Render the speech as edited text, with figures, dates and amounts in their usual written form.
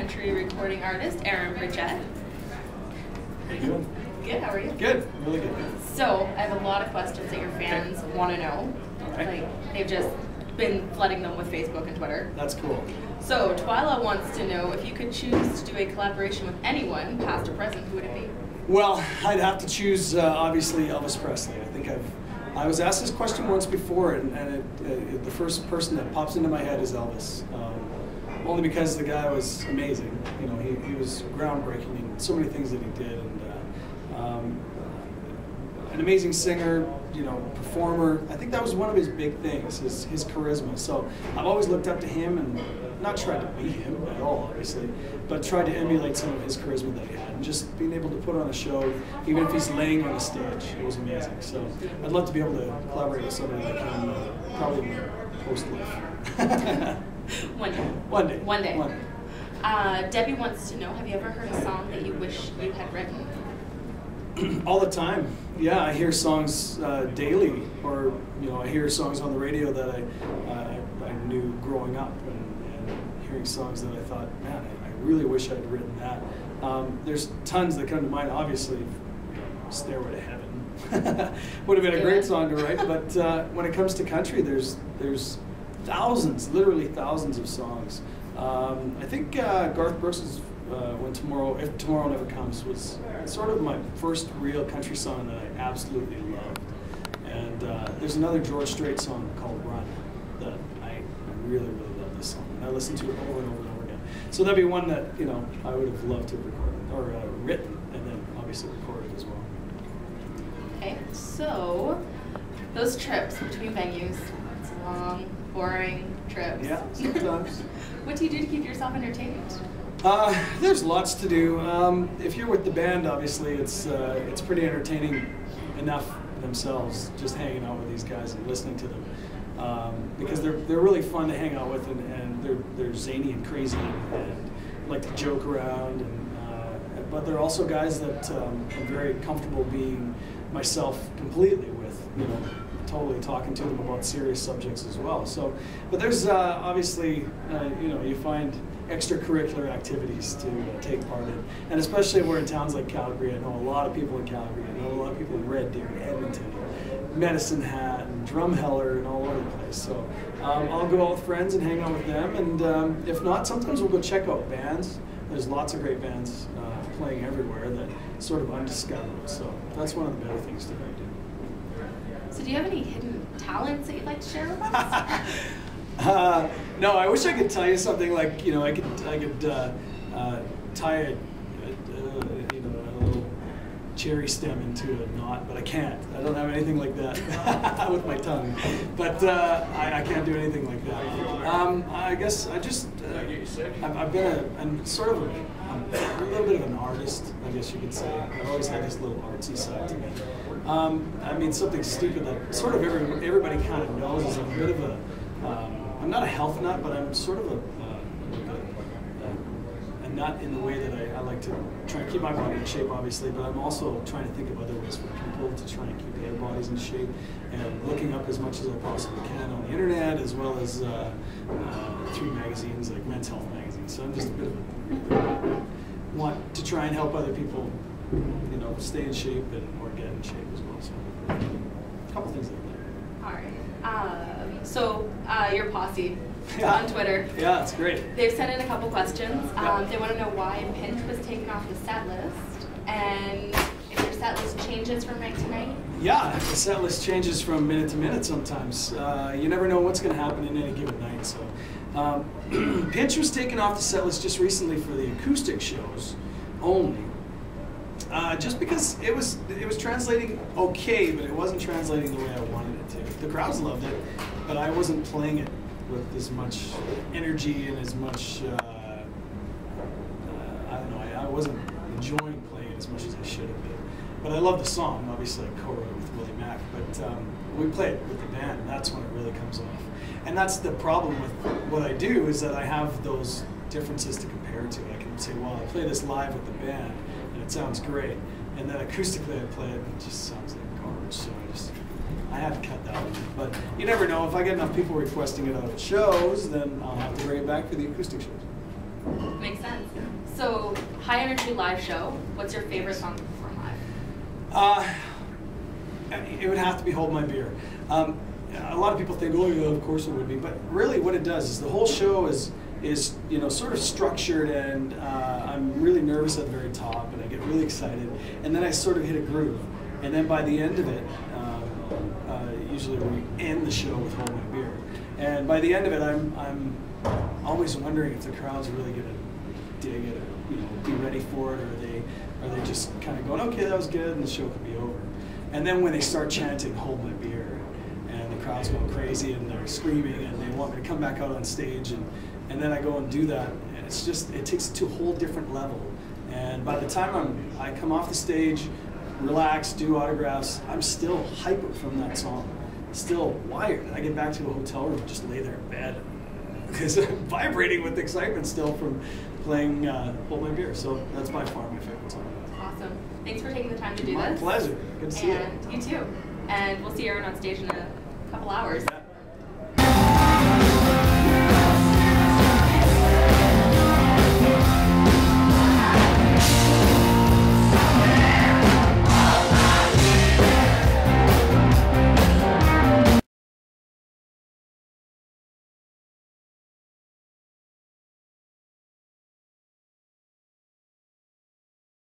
country recording artist, Aaron Pritchett. How you doing? Good, how are you? Good, really good. So, I have a lot of questions that your fans want to know. Okay. Like, they've just been flooding them with Facebook and Twitter. That's cool. So, Twyla wants to know if you could choose to do a collaboration with anyone, past or present, who would it be? Well, I'd have to choose, obviously, Elvis Presley. I think I was asked this question once before, and the first person that pops into my head is Elvis. Only because the guy was amazing. You know, he was groundbreaking in so many things that he did, and an amazing singer, you know, performer. I think that was one of his big things, his charisma. So I've always looked up to him and not tried to be him at all, obviously, but tried to emulate some of his charisma that he had. And just being able to put on a show, even if he's laying on the stage, it was amazing. So I'd love to be able to collaborate with somebody that can probably post-life. One day. One day. One day. One day. Debbie wants to know, have you ever heard a song that you wish you had written? All the time. Yeah, I hear songs daily, or you know, I hear songs on the radio that I knew growing up, and hearing songs that I thought, man, I really wish I'd written that. There's tons that come to mind. Obviously, "Stairway to Heaven" would have been a great song to write. But when it comes to country, there's thousands, literally thousands of songs. I think Garth Brooks' "If Tomorrow Never Comes" was sort of my first real country song that I absolutely loved. And there's another George Strait song called "Run" that I really, really love this song. And I listen to it over and over and over again. So that'd be one that, you know, I would have loved to have recorded, or written, and then obviously recorded as well. Okay, so those trips between venues, it's long, boring trips. Yeah, sometimes. What do you do to keep yourself entertained? There's lots to do. If you're with the band, obviously, it's pretty entertaining enough themselves, just hanging out with these guys and listening to them, because they're really fun to hang out with, and they're zany and crazy and like to joke around, but they're also guys that I'm very comfortable being myself completely with, you know, totally talking to them about serious subjects as well. So, but there's obviously, you know, you find extracurricular activities to take part in, and especially we're in towns like Calgary. I know a lot of people in Calgary. I know a lot of people in Red Deer, Edmonton, Medicine Hat, and Drumheller, and all over the place. So I'll go out with friends and hang out with them, and if not, sometimes we'll go check out bands. There's lots of great bands playing everywhere that sort of undiscovered. So that's one of the better things that I do. So do you have any hidden talents that you'd like to share with us? No, I wish I could tell you something like, you know, I could tie a little cherry stem into a knot, but I can't. I don't have anything like that with my tongue. But I can't do anything like that. I guess I just I'm sort of a little bit of an artist, I guess you could say. I've always had this little artsy side to me. I mean, something stupid that sort of everybody kind of knows is I'm a bit of a I'm not a health nut, but I'm sort of a nut in the way that I like to try and keep my body in shape, obviously, but I'm also trying to think of other ways for people to try and keep their bodies in shape, and looking up as much as I possibly can on the internet, as well as through magazines like Men's Health magazines. So I'm just a bit of a want to try and help other people, you know, stay in shape or get in shape as well. So a couple things like that. All right. So your posse Yeah. on Twitter. Yeah, it's great. They've sent in a couple questions. Yeah. They want to know why Pinch was taken off the set list, and if your set list changes from night to night. Yeah, the set list changes from minute to minute sometimes. You never know what's going to happen in any given night. So, Pinch was taken off the set list just recently for the acoustic shows only. Just because it was translating okay, but it wasn't translating the way I wanted it to. The crowds loved it, but I wasn't playing it with as much energy and as much, I don't know, I wasn't enjoying playing it as much as I should have been. But I love the song. Obviously I co-wrote it with Willie Mack, but when we play it with the band, that's when it really comes off. And that's the problem with what I do, is that I have those differences to compare to. I can say, well, I play this live with the band, and it sounds great. And then acoustically I play it, and it just sounds like garbage. So I had to cut that one. But you never know. If I get enough people requesting it out at shows, then I'll have to bring it back for the acoustic shows. Makes sense. So, high energy live show. What's your favorite song to perform live? It would have to be "Hold My Beer." A lot of people think, oh yeah, of course it would be, but really what it does is the whole show is sort of structured, and I'm really nervous at the very top, and I get really excited, and then I sort of hit a groove, and then by the end of it, usually we end the show with "Hold My Beer," and by the end of it, I'm always wondering if the crowd's really gonna dig it, or be ready for it, or are they just kind of going, okay, that was good, and the show could be over. And then when they start chanting "Hold My Beer," and the crowd's going crazy, and they're screaming, and they want me to come back out on stage, and then I go and do that, and it takes it to a whole different level. And by the time I come off the stage, relax, do autographs, I'm still hyper from that song, still wired. I get back to a hotel room, just lay there in bed, because I'm vibrating with excitement still from playing "Hold My Beer." So that's by far my favorite song. Awesome. Thanks for taking the time to do this. My pleasure. Good to see you. And you too. And we'll see Aaron on stage in a couple hours.